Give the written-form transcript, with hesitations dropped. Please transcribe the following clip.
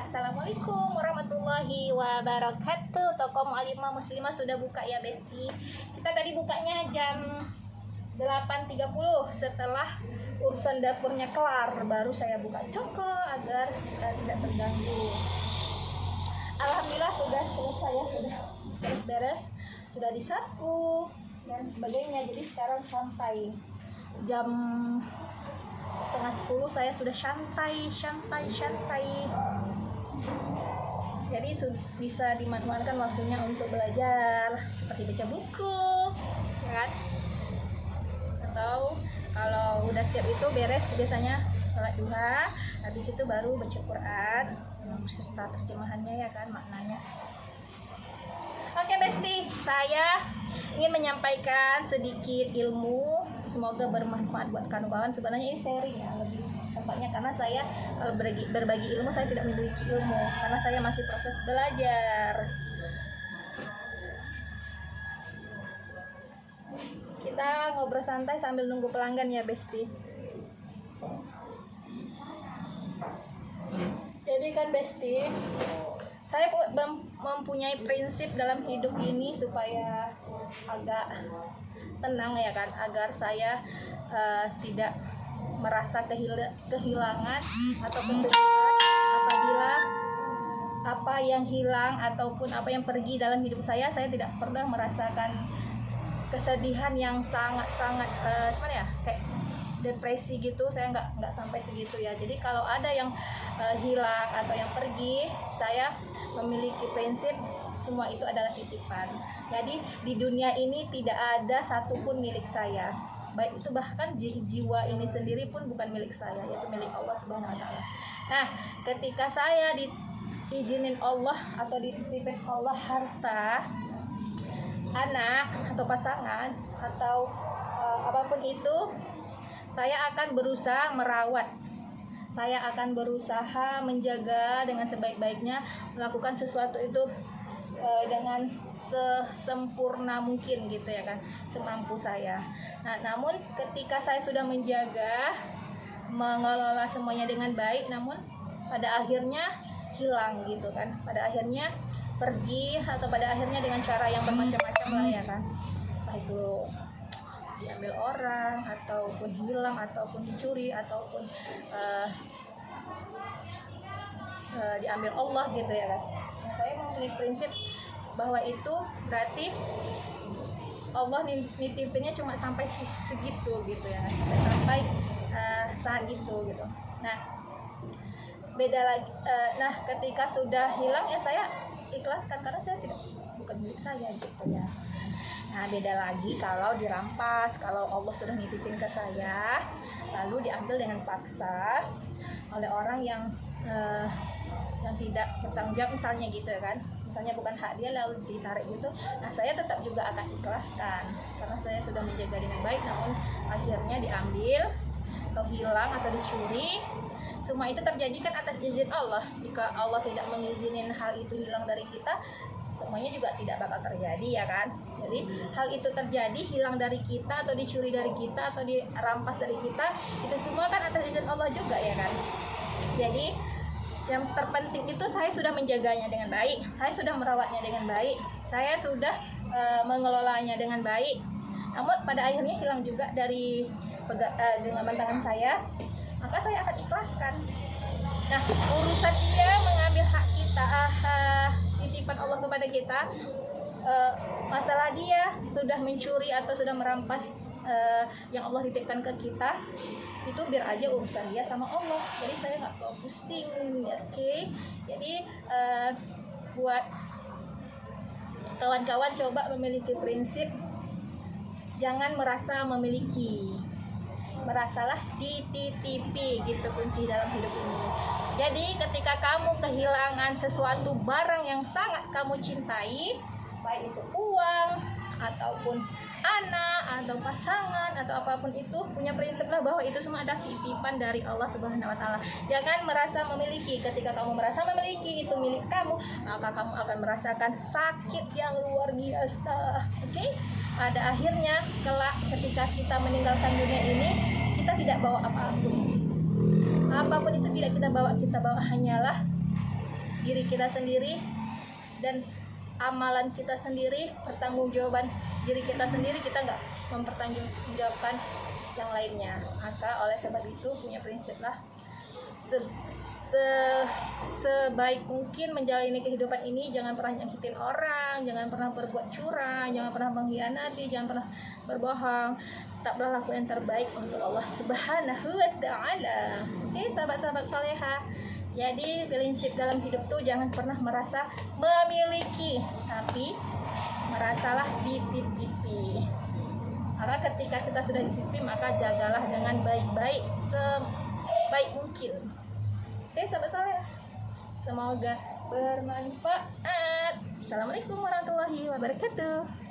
Assalamualaikum warahmatullahi wabarakatuh. Toko Mu'allimah Muslimah sudah buka ya Besti. Kita tadi bukanya jam 8.30. Setelah urusan dapurnya kelar, baru saya buka toko agar tidak terganggu. Alhamdulillah sudah selesai ya, sudah beres-beres, sudah disapu dan sebagainya. Jadi sekarang sampai jam 9:30 saya sudah santai. Jadi bisa dimanfaatkan waktunya untuk belajar seperti baca buku, ya kan? Atau kalau udah siap itu beres biasanya sholat duha, habis itu baru baca Quran beserta terjemahannya ya kan, maknanya. Oke Besti, saya ingin menyampaikan sedikit ilmu, semoga bermanfaat buat kawan-kawan. Sebenarnya ini sharing ya, lebih tepatnya karena saya kalau berbagi ilmu, saya tidak memiliki ilmu karena saya masih proses belajar. Kita ngobrol santai sambil nunggu pelanggan ya Besti. Jadi kan Besti, saya mempunyai prinsip dalam hidup ini supaya agak tenang ya kan, agar saya tidak merasa kehilangan atau kesedihan apabila apa yang hilang ataupun apa yang pergi dalam hidup saya tidak pernah merasakan kesedihan yang sangat-sangat kayak depresi gitu. Saya nggak sampai segitu ya. Jadi kalau ada yang hilang atau yang pergi, saya memiliki prinsip semua itu adalah titipan. Jadi di dunia ini tidak ada satupun milik saya, baik itu bahkan jiwa ini sendiri pun bukan milik saya, yaitu milik Allah Subhanahu wa Ta'ala. Nah, ketika saya diizinin Allah atau dititipin Allah harta, anak atau pasangan atau apapun itu, saya akan berusaha merawat, saya akan berusaha menjaga dengan sebaik-baiknya, melakukan sesuatu itu dengan sesempurna mungkin gitu ya kan, semampu saya. Nah, namun ketika saya sudah menjaga, mengelola semuanya dengan baik, namun pada akhirnya hilang gitu kan, pada akhirnya pergi atau pada akhirnya dengan cara yang bermacam-macam lah ya kan, entah itu diambil orang ataupun hilang ataupun dicuri ataupun diambil Allah gitu ya kan. Nah, saya memiliki prinsip bahwa itu berarti Allah nitipinnya cuma sampai segitu gitu ya, sampai saat itu gitu. Nah, beda lagi. Nah, ketika sudah hilang ya saya ikhlaskan karena saya bukan milik saya gitu ya. Nah, beda lagi kalau dirampas, kalau Allah sudah nitipin ke saya lalu diambil dengan paksa oleh orang yang tidak bertanggung jawab misalnya gitu ya kan, misalnya bukan hak dia lalu ditarik gitu. Nah, saya tetap juga akan ikhlaskan karena saya sudah menjaga dengan baik, namun akhirnya diambil atau hilang atau dicuri. Semua itu terjadi kan atas izin Allah. Jika Allah tidak mengizinin hal itu hilang dari kita, semuanya juga tidak bakal terjadi ya kan. Jadi hal itu terjadi, hilang dari kita atau dicuri dari kita atau dirampas dari kita, itu semua kan atas izin Allah juga ya kan. Jadi yang terpenting itu saya sudah menjaganya dengan baik, saya sudah merawatnya dengan baik, saya sudah mengelolanya dengan baik. Namun pada akhirnya hilang juga dari genggaman tangan saya, maka saya akan ikhlaskan. Nah, urusan dia mengambil hak kita, titipan Allah kepada kita, masalah dia sudah mencuri atau sudah merampas yang Allah titipkan ke kita, itu biar aja urusan dia sama Allah. Jadi saya nggak perlu pusing, oke? Jadi buat kawan-kawan coba memiliki prinsip, jangan merasa memiliki, merasalah dititipi, gitu kunci dalam hidup ini. Jadi ketika kamu kehilangan sesuatu barang yang sangat kamu cintai, baik itu uang ataupun anak atau pasangan atau apapun itu, punya prinsiplah bahwa itu semua adalah titipan dari Allah Subhanahu wa Ta'ala. Jangan merasa memiliki. Ketika kamu merasa memiliki itu milik kamu, maka kamu akan merasakan sakit yang luar biasa. Oke? Pada akhirnya kelak ketika kita meninggalkan dunia ini, kita tidak bawa apapun. Apapun itu tidak kita bawa hanyalah diri kita sendiri dan amalan kita sendiri, pertanggungjawaban diri kita sendiri, kita nggak mempertanggungjawabkan yang lainnya. Maka oleh sebab itu punya prinsip lah, sebaik mungkin menjalani kehidupan ini, jangan pernah nyakitin orang, jangan pernah berbuat curang, jangan pernah mengkhianati, jangan pernah berbohong. Tetaplah lakukan yang terbaik untuk Allah Subhanahu wa Ta'ala. Oke, sahabat-sahabat soleha. Jadi prinsip dalam hidup tuh jangan pernah merasa memiliki, tapi merasalah dititipi. Karena ketika kita sudah dititipi, maka jagalah dengan baik-baik, sebaik mungkin. Oke, sahabat soleh, semoga bermanfaat. Assalamualaikum warahmatullahi wabarakatuh.